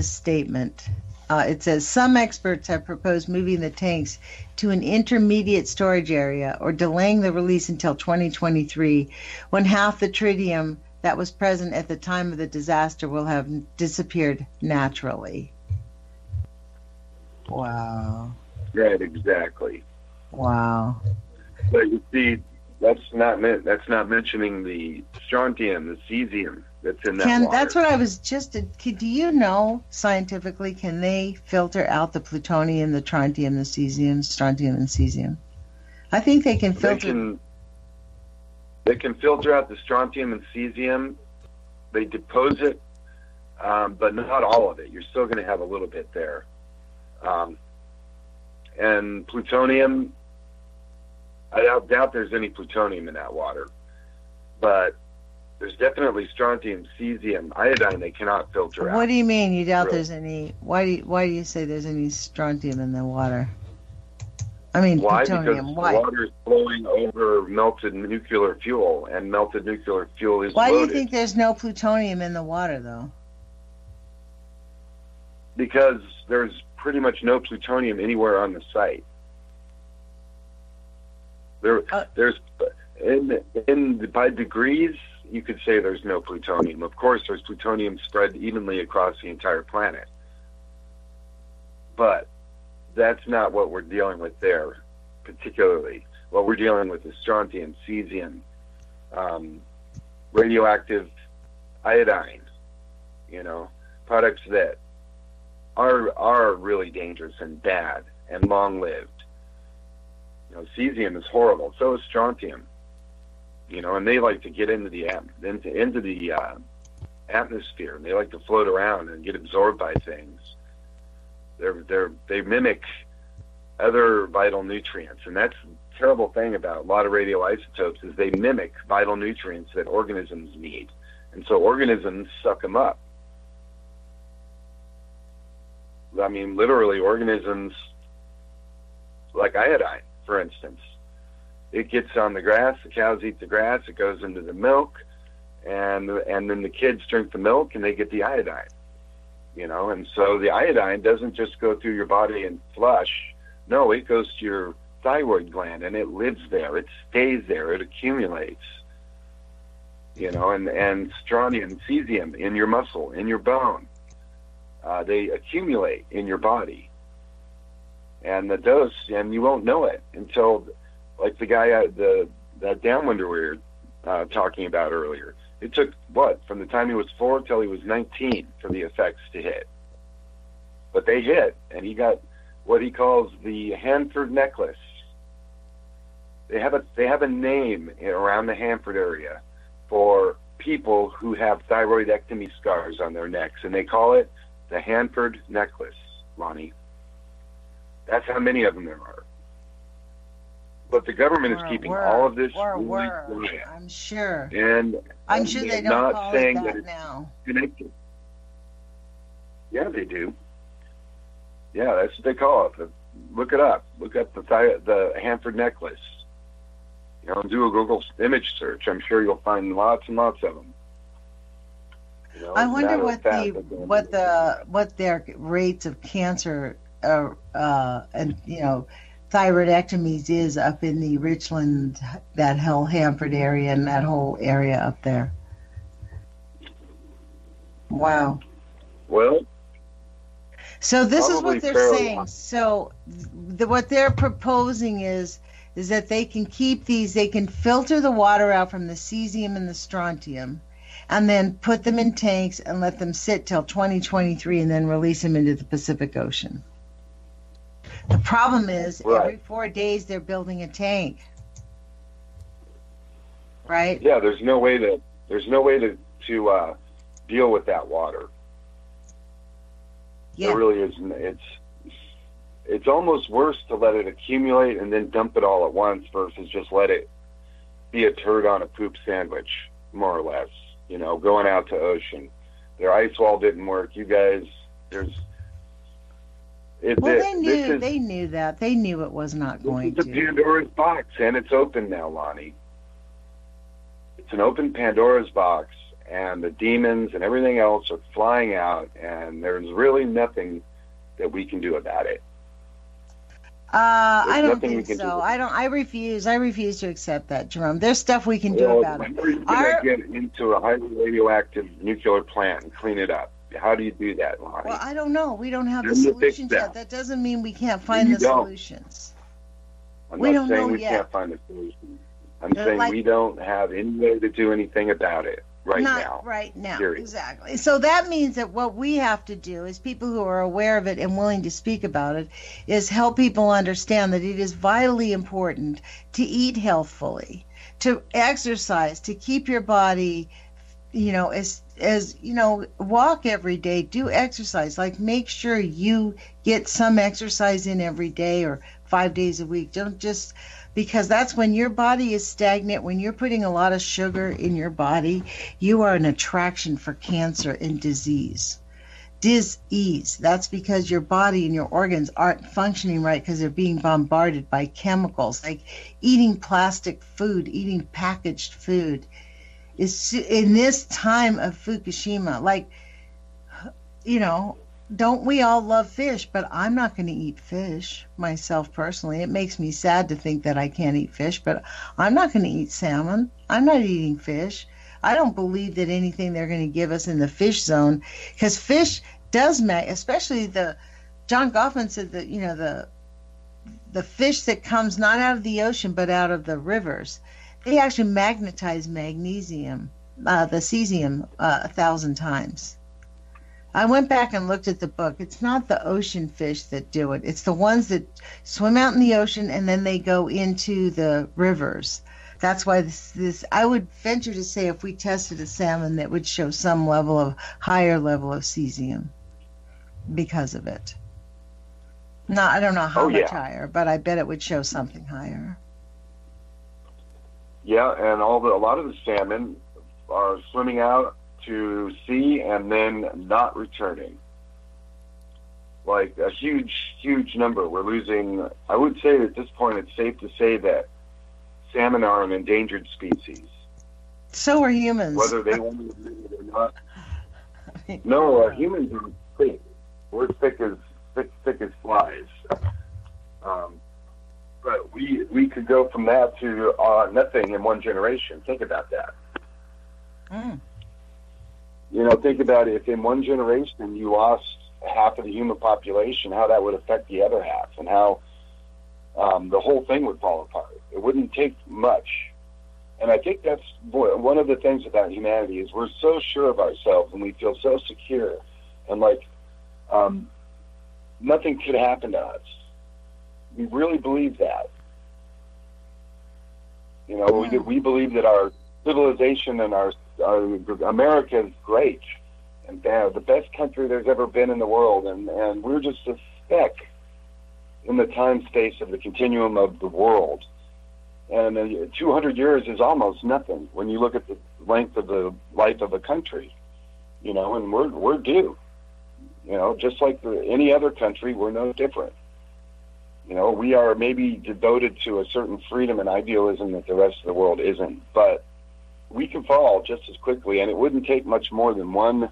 statement. It says, some experts have proposed moving the tanks to an intermediate storage area or delaying the release until 2023, when half the tritium that was present at the time of the disaster will have disappeared naturally. Wow. Right, exactly. Wow. But you see, that's not mentioning the strontium, the cesium that's in that water. That's what I was just. Do you know scientifically? Can they filter out the plutonium, the strontium, the cesium, strontium, and cesium? I think they can filter. They can filter out the strontium and cesium. They depose it, but not all of it. You're still going to have a little bit there. And plutonium, I doubt there's any plutonium in that water. But there's definitely strontium, cesium, iodine they cannot filter out. What do you mean you doubt there's any? Why do you say there's any strontium in the water? I mean, why? Plutonium. Because Why? the water is flowing over melted nuclear fuel, and melted nuclear fuel is Why loaded. do you think there's no plutonium in the water, though? Because there's pretty much no plutonium anywhere on the site. There's by degrees, you could say there's no plutonium. Of course, there's plutonium spread evenly across the entire planet. But that's not what we're dealing with there, particularly. What we're dealing with is strontium, cesium, radioactive iodine, products that are really dangerous and bad and long-lived. Cesium is horrible. So is strontium. And they like to get into the atmosphere. And they like to float around and get absorbed by things. They mimic other vital nutrients, and that's the terrible thing about a lot of radioisotopes is they mimic vital nutrients that organisms need, and so organisms suck them up. I mean, literally, organisms like iodine, for instance. It gets on the grass, the cows eat the grass, it goes into the milk, and then the kids drink the milk and they get the iodine. And so the iodine doesn't just go through your body and flush. No, it goes to your thyroid gland and it lives there. It stays there. It accumulates. And strontium, cesium in your muscle, in your bone. They accumulate in your body. And the dose, and you won't know it until, like the guy, that downwinder we were talking about earlier. It took, from the time he was 4 till he was 19 for the effects to hit. But they hit, and he got what he calls the Hanford necklace. They have a name around the Hanford area for people who have thyroidectomy scars on their necks, and they call it the Hanford necklace, Lonnie. That's how many of them there are. But the government is keeping all of this really quiet. I'm sure. And I'm sure they don't call it that now. Connected. Yeah, they do. Yeah, that's what they call it. Look it up. Look up the Hanford necklace. Do a Google image search. I'm sure you'll find lots and lots of them. I wonder what their rates of cancer and thyroidectomies is up in the Richland, that whole Hanford area and that whole area up there. Wow. Well, so this is what they're saying. So what they're proposing is that they can keep these, they can filter the water out from the cesium and the strontium and then put them in tanks and let them sit till 2023 and then release them into the Pacific Ocean. The problem is every 4 days they're building a tank. Right? Yeah, there's no way to deal with that water. Yeah. There really isn't. It's almost worse to let it accumulate and then dump it all at once versus just let it be a turd on a poop sandwich, more or less. Going out to ocean. Their ice wall didn't work. You guys, they knew that. They knew it was not going to. It's a Pandora's box, and it's open now, Lonnie. It's an open Pandora's box, and the demons and everything else are flying out, and there's really nothing that we can do about it. I don't think so. I refuse to accept that, Jerome. There's stuff we can do about it. We're going to get into a highly radioactive nuclear plant and clean it up. How do you do that, Lonnie? Well, I don't know. We don't have the solutions yet. That doesn't mean we can't find the solutions. I'm not saying we can't find the solutions. I'm saying we don't have any way to do anything about it Not right now. Period. Exactly. So that means that what we have to do as people who are aware of it and willing to speak about it is help people understand that it is vitally important to eat healthfully, to exercise, to keep your body, walk every day, do exercise, like make sure you get some exercise in every day or 5 days a week. Don't just, because that's when your body is stagnant, when you're putting a lot of sugar in your body, you are an attraction for cancer and disease. That's because your body and your organs aren't functioning right because they're being bombarded by chemicals, like eating plastic food, eating packaged food. Is in this time of Fukushima, don't we all love fish? But I'm not going to eat fish myself personally. It makes me sad to think that I can't eat fish, but I'm not going to eat salmon. I'm not eating fish. I don't believe that anything they're going to give us in the fish zone, because fish does especially John Goffman said that, the fish that comes not out of the ocean but out of the rivers, they actually magnetize magnesium, the cesium, 1,000 times. I went back and looked at the book. It's not the ocean fish that do it. It's the ones that swim out in the ocean and then they go into the rivers. That's why this I would venture to say if we tested a salmon that would show some higher level of cesium because of it. No, I don't know how much higher, but I bet it would show something higher. Yeah, and a lot of the salmon are swimming out to sea and then not returning. Like a huge, huge number. We're losing, I would say at this point it's safe to say that salmon are an endangered species. So are humans. Whether they want to admit it or not. No, humans are thick. We're thick as flies. But we could go from that to nothing in one generation. Think about that. Mm. Think about it. If in one generation you lost half of the human population, how that would affect the other half, and how the whole thing would fall apart. It wouldn't take much. And I think that's one of the things about humanity is we're so sure of ourselves and we feel so secure, and nothing could happen to us. We really believe that. We believe that our civilization and our America is great and the best country there's ever been in the world, and we're just a speck in the time space of the continuum of the world. And 200 years is almost nothing when you look at the length of the life of a country. And we're due. Just like any other country, we're no different. We are maybe devoted to a certain freedom and idealism that the rest of the world isn't, but we can fall just as quickly, and it wouldn't take much more than one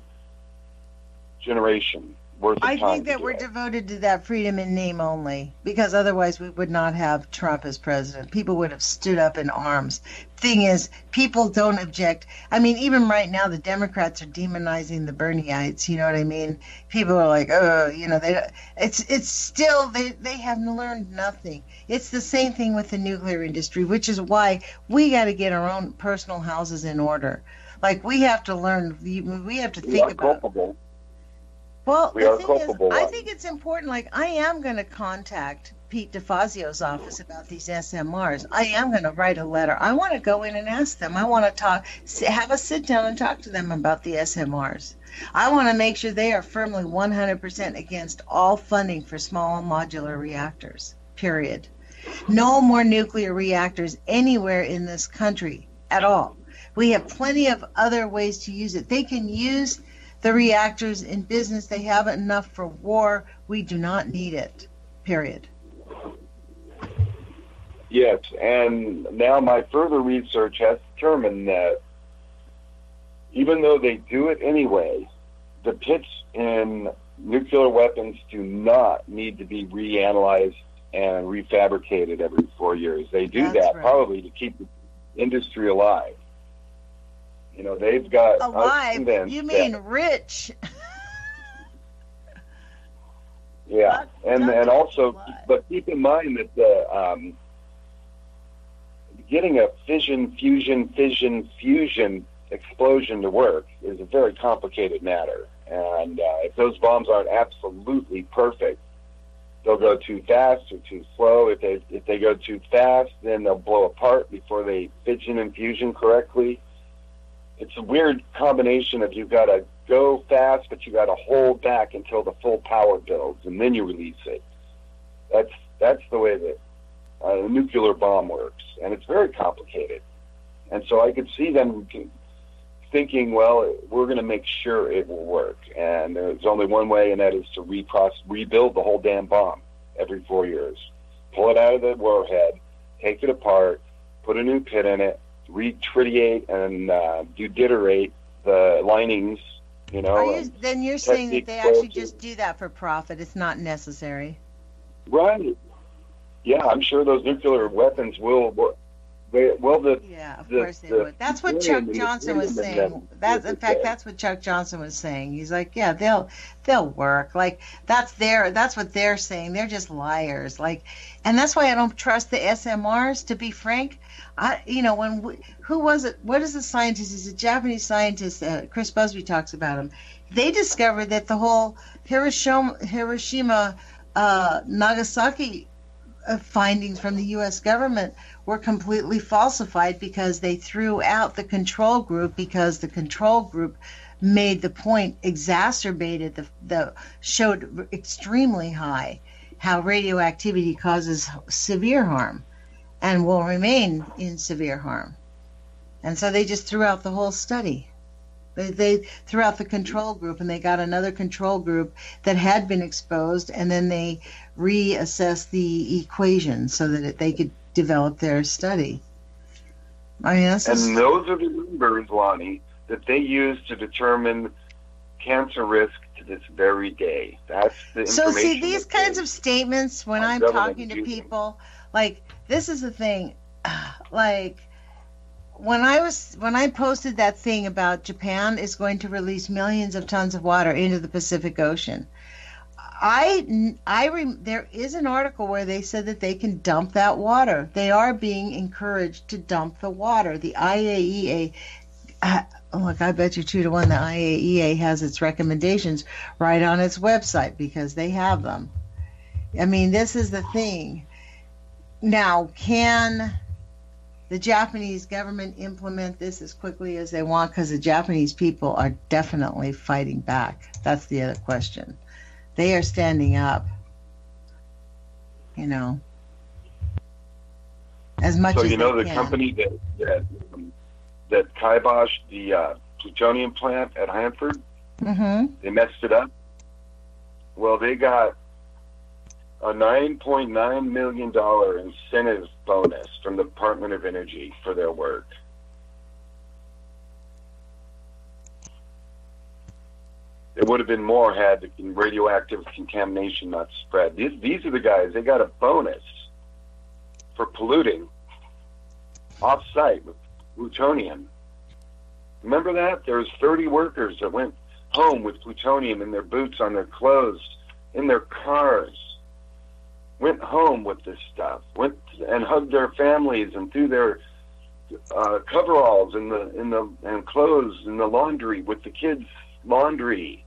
generation worth of time. I think that we're devoted to that freedom in name only, because otherwise we would not have Trump as president. People would have stood up in arms. Thing is, people don't object. I mean, even right now, the Democrats are demonizing the Bernieites. You know what I mean? People are like, it's still, they have learned nothing. It's the same thing with the nuclear industry, which is why we got to get our own personal houses in order. Like, we have to learn, we have to think about culpable. Well, we are culpable. I think it's important. Like, I am going to contact Pete DeFazio's office about these SMRs. I am going to write a letter. I want to go in and ask them. I want to have a sit down and talk to them about the SMRs. I want to make sure they are firmly 100% against all funding for small modular reactors, period. No more nuclear reactors anywhere in this country at all. We have plenty of other ways to use it. They can use the reactors in business. They have enough for war. We do not need it, period. Yes, and now my further research has determined that even though they do it anyway, the pits in nuclear weapons do not need to be reanalyzed and refabricated every 4 years. They do that probably to keep the industry alive. They've got alive. You mean rich? Yeah, and also, but keep in mind that getting a fission, fusion explosion to work is a very complicated matter. And if those bombs aren't absolutely perfect, they'll go too fast or too slow. If they go too fast, then they'll blow apart before they fission and fusion correctly. It's a weird combination of you've got to go fast, but you got to hold back until the full power builds, and then you release it. That's the way that a nuclear bomb works, and it's very complicated. And so I could see them thinking, well, we're going to make sure it will work, and there's only one way, and that is to rebuild the whole damn bomb every 4 years. Pull it out of the warhead, take it apart, put a new pit in it, retritiate and deuterate the linings, you know. Then you're saying that they actually just do that for profit. It's not necessary. Right. Yeah, I'm sure those nuclear weapons will work. Of course they would. That's what Chuck Johnson was saying. That's what Chuck Johnson was saying. He's like, yeah, they'll work. Like that's what they're saying. They're just liars. Like, and that's why I don't trust the SMRs. To be frank, who was it? What is the scientist? He's a Japanese scientist. Chris Busby talks about him. They discovered that the whole Hiroshima, Nagasaki findings from the U.S. government were completely falsified because they threw out the control group, because the control group made the point, exacerbated showed extremely high how radioactivity causes severe harm and will remain in severe harm. And so they just threw out the whole study. They threw out the control group, and they got another control group that had been exposed, and then they reassessed the equation so that they could develop their study. I mean, and those are the numbers, Lonnie, that they use to determine cancer risk to this very day. That's the information. So see, these kinds of statements, when I'm talking to people, like, this is the thing, like, when I posted that thing about Japan is going to release millions of tons of water into the Pacific Ocean, there is an article where they said that they can dump that water. They are being encouraged to dump the water. The IAEA, look, I bet you 2-1 the IAEA has its recommendations right on its website because they have them. I mean, this is the thing. Now, can the Japanese government implement this as quickly as they want? Because the Japanese people are definitely fighting back. That's the other question. They are standing up, as much as they can. So, the company that kiboshed the plutonium plant at Hanford, they messed it up. Well, they got a $9.9 million incentive bonus from the Department of Energy for their work. It would have been more had the radioactive contamination not spread. These are the guys, they got a bonus for polluting off-site with plutonium. Remember that? There was 30 workers that went home with plutonium in their boots, on their clothes, in their cars. Went home with this stuff, went and hugged their families and threw their coveralls and clothes in the laundry with the kids' laundry.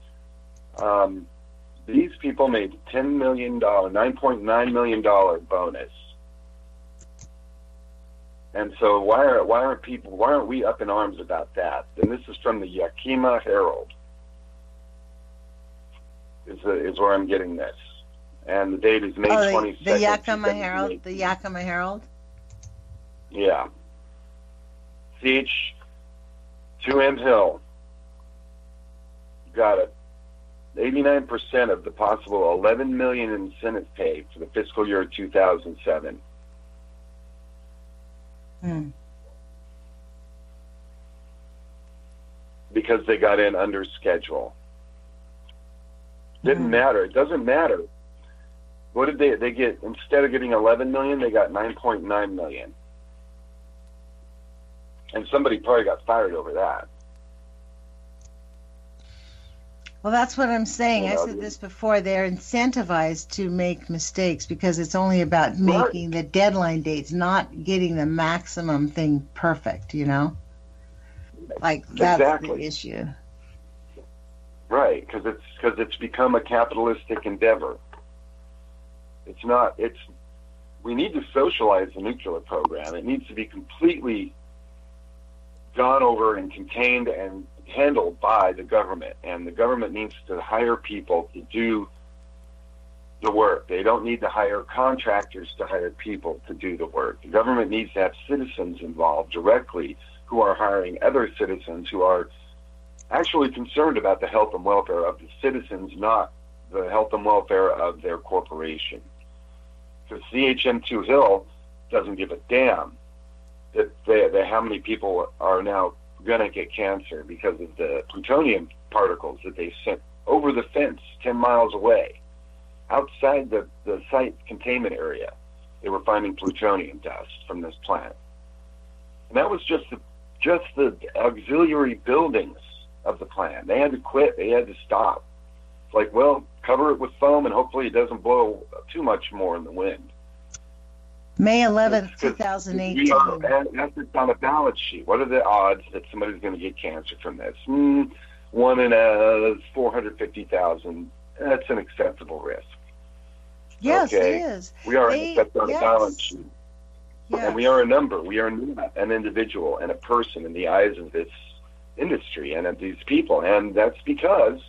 These people made $9.9 million bonus. And so why aren't we up in arms about that? And this is from the Yakima Herald. Is where I'm getting this. And the date is May 22nd. The Yakima Herald. The Yakima Herald. Yeah. CH2M Hill got it. 89% of the possible $11 million incentive paid for the fiscal year 2007. Because they got in under schedule. Didn't matter. It doesn't matter. What did they get? Instead of getting 11 million, they got 9.9 million. And somebody probably got fired over that. Well, that's what I'm saying. You I know, said this before. They're incentivized to make mistakes because it's only about making the deadline dates, not getting the maximum thing perfect, you know? Like, that's exactly the issue. right, because it's become a capitalistic endeavor. It's not. We need to socialize the nuclear program. It needs to be completely gone over and contained and handled by the government, and the government needs to hire people to do the work. They don't need to hire contractors to hire people to do the work. The government needs to have citizens involved directly who are hiring other citizens who are actually concerned about the health and welfare of the citizens, not the health and welfare of their corporation. Because CHM2 Hill doesn't give a damn that how many people are now going to get cancer because of the plutonium particles that they sent over the fence 10 miles away. Outside the site containment area, they were finding plutonium dust from this plant. And that was just the auxiliary buildings of the plant. They had to quit. They had to stop. It's like, well, cover it with foam and hopefully it doesn't blow too much more in the wind. May 11th, 2018. That's on a balance sheet. What are the odds that somebody's going to get cancer from this? 1 in 450,000. That's an acceptable risk. Yes, okay? it is. We are on a balance sheet. Yes. And we are a number. We are not an individual and a person in the eyes of this industry and of these people. And that's because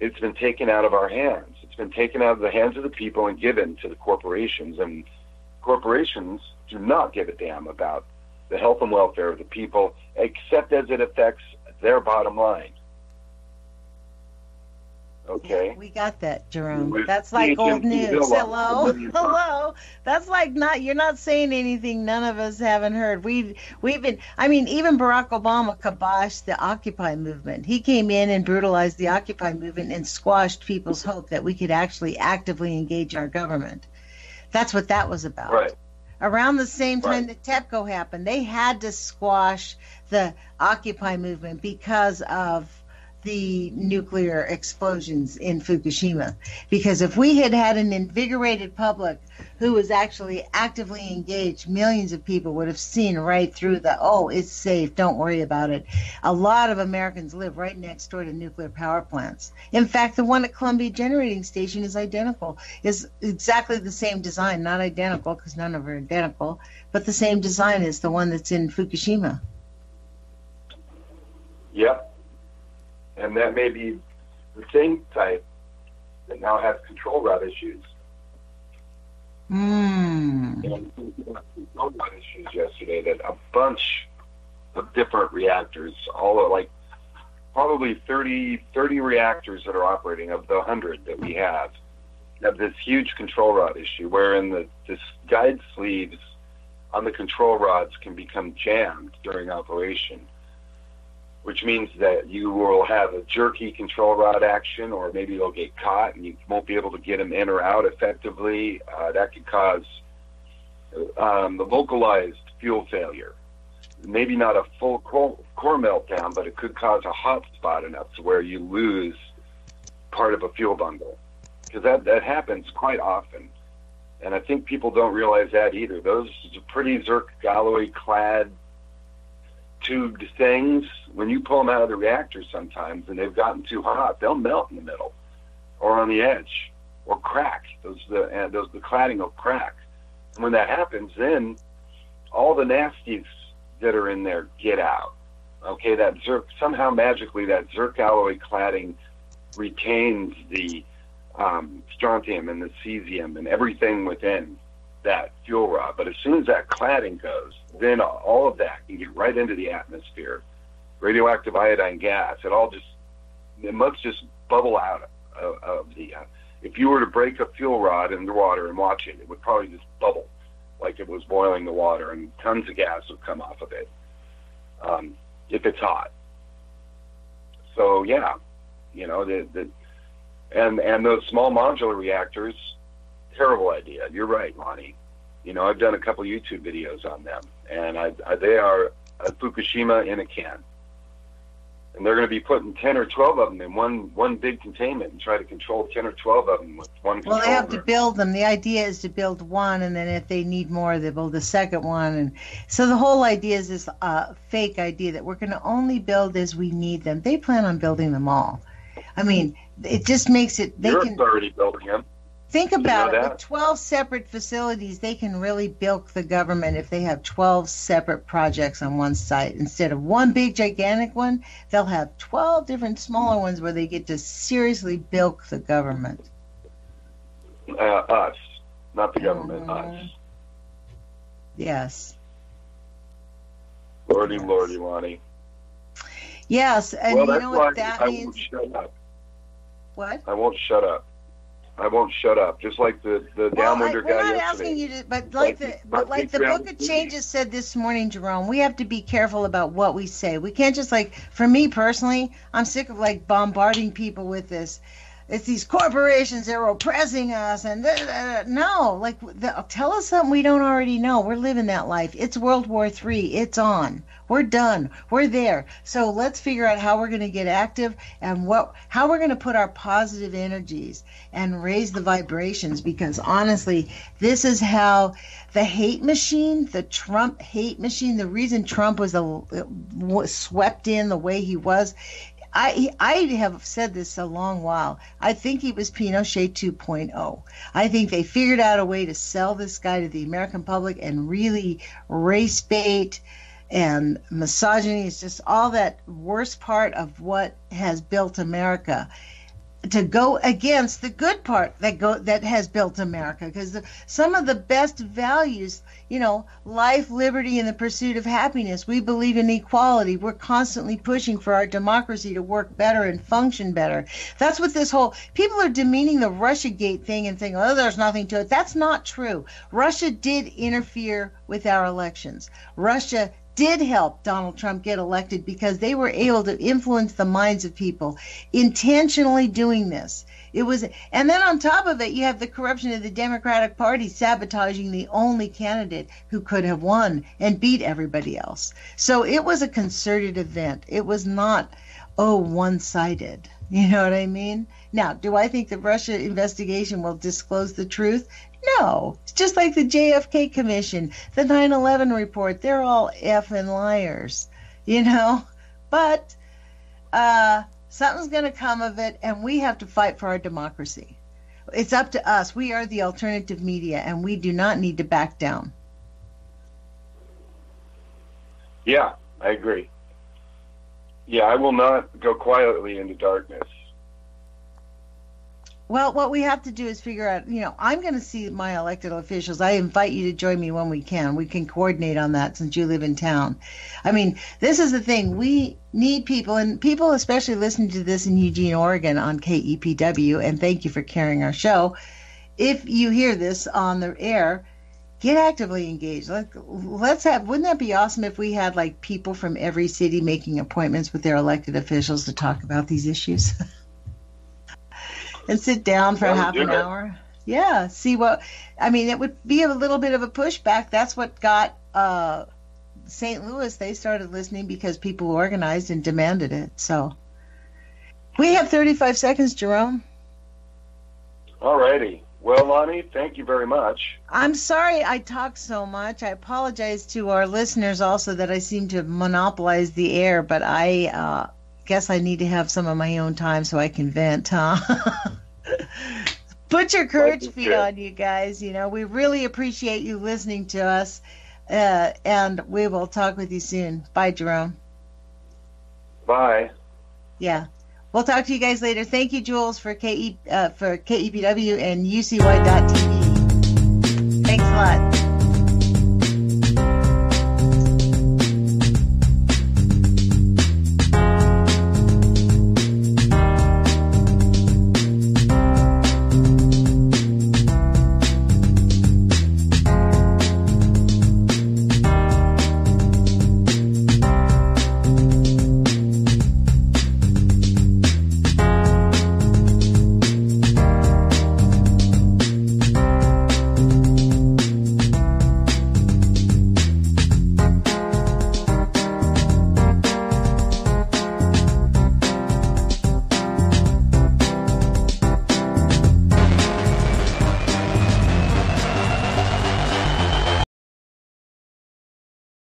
it's been taken out of our hands. It's been taken out of the hands of the people and given to the corporations. And corporations do not give a damn about the health and welfare of the people, except as it affects their bottom line. Okay? Yeah, we got that, Jerome. That's like old news. Hello. That's like you're not saying anything none of us haven't heard. We've been, even Barack Obama kiboshed the Occupy movement. He came in and brutalized the Occupy movement and squashed people's hope that we could actually actively engage our government. That's what that was about. Right. Around the same time that TEPCO happened, they had to squash the Occupy movement because of the nuclear explosions in Fukushima. Because if we had had an invigorated public who was actually actively engaged, millions of people would have seen right through it's safe, don't worry about it. A lot of Americans live right next door to nuclear power plants. In fact, the one at Columbia Generating Station is exactly the same design, not identical because none of them are identical, but the same design as the one that's in Fukushima. Yep. And that may be the same type that now has control rod issues. And control rod issues yesterday that a bunch of different reactors, all like probably 30 reactors that are operating of the 100 that we have this huge control rod issue wherein the guide sleeves on the control rods can become jammed during operation, which means that you will have a jerky control rod action, or maybe they'll get caught and you won't be able to get them in or out effectively. That could cause the localized fuel failure. Maybe not a full core meltdown, but it could cause a hot spot enough to where you lose part of a fuel bundle. Because that happens quite often. And I think people don't realize that either. Those pretty zirc alloy clad tubed things, when you pull them out of the reactor sometimes and they've gotten too hot, they'll melt in the middle or on the edge or crack. The cladding will crack. And when that happens, then all the nasties that are in there get out. Okay, that zirc, somehow magically that zirc alloy cladding retains the strontium and the cesium and everything within that fuel rod. But as soon as that cladding goes, then all of that can get right into the atmosphere. Radioactive iodine gas, it must just bubble out of the, if you were to break a fuel rod in the water and watch it, it would probably just bubble like it was boiling the water, and tons of gas would come off of it if it's hot. So yeah, and those small modular reactors, terrible idea. You're right, Lonnie. I've done a couple YouTube videos on them, and they are a Fukushima in a can. And they're going to be putting 10 or 12 of them in one big containment and try to control 10 or 12 of them with one controller. Well, they have to build them. The idea is to build one, and then if they need more, they build the second one. And so the whole idea is this fake idea that we're going to only build as we need them. They plan on building them all. I mean, it just makes it... Europe's already building them. Think about it. With 12 separate facilities, they can really bilk the government if they have 12 separate projects on one site. Instead of one big, gigantic one, they'll have 12 different smaller ones where they get to seriously bilk the government. Us. Not the government, us. Yes. Lordy, Lonnie. Yes, and well, you know what that I means? Won't shut up. What? I won't shut up. I won't shut up. Just like the downwinder guy yesterday. We're not asking you to, but like the Book of Changes said this morning, Jerome, we have to be careful about what we say. We can't just for me personally, I'm sick of bombarding people with this. It's these corporations that are oppressing us, and no, tell us something we don't already know. We're living that life. It's World War III. It's on. We're done. We're there. So let's figure out how we're going to get active and how we're going to put our positive energies and raise the vibrations. Because honestly, this is how the hate machine, the Trump hate machine, the reason Trump was swept in the way he was. I have said this a long while. I think he was Pinochet 2.0. I think they figured out a way to sell this guy to the American public and really race bait and misogyny. Is just all that worst part of what has built America, to go against the good part that has built America. Because some of the best values, life, liberty, and the pursuit of happiness. We believe in equality. We're constantly pushing for our democracy to work better and function better. That's what people are demeaning the Russiagate thing and saying, oh, there's nothing to it. That's not true. Russia did interfere with our elections. Russia did help Donald Trump get elected because they were able to influence the minds of people, intentionally doing this. And then on top of it, you have the corruption of the Democratic Party sabotaging the only candidate who could have won and beat everybody else. So it was a concerted event. It was not, one-sided. You know what I mean? Now, do I think the Russia investigation will disclose the truth? No. It's just like the JFK Commission, the 9/11 report. They're all effing liars, But something's going to come of it, and we have to fight for our democracy. It's up to us. We are the alternative media, and we do not need to back down. Yeah, I agree. Yeah, I will not go quietly into darkness. Well, what we have to do is figure out, I'm going to see my elected officials. I invite you to join me when we can. We can coordinate on that since you live in town. I mean, this is the thing. We need people, and people especially listening to this in Eugene, Oregon on KEPW, and thank you for carrying our show. If you hear this on the air, get actively engaged. Wouldn't that be awesome if we had people from every city making appointments with their elected officials to talk about these issues? And sit down for half an hour. Yeah, see it would be a little bit of a pushback. That's what got St. Louis. They started listening because people organized and demanded it. So we have 35 seconds, Jerome. All righty. Well, Lonnie, thank you very much. I'm sorry I talk so much. I apologize to our listeners also that I seem to monopolize the air, but I guess I need to have some of my own time so I can vent, huh? Put your courage feet on, you guys. We really appreciate you listening to us, and we will talk with you soon. Bye, Jerome. Bye. Yeah. We'll talk to you guys later. Thank you, Jules, for KEPW and UCY.TV. Thanks a lot.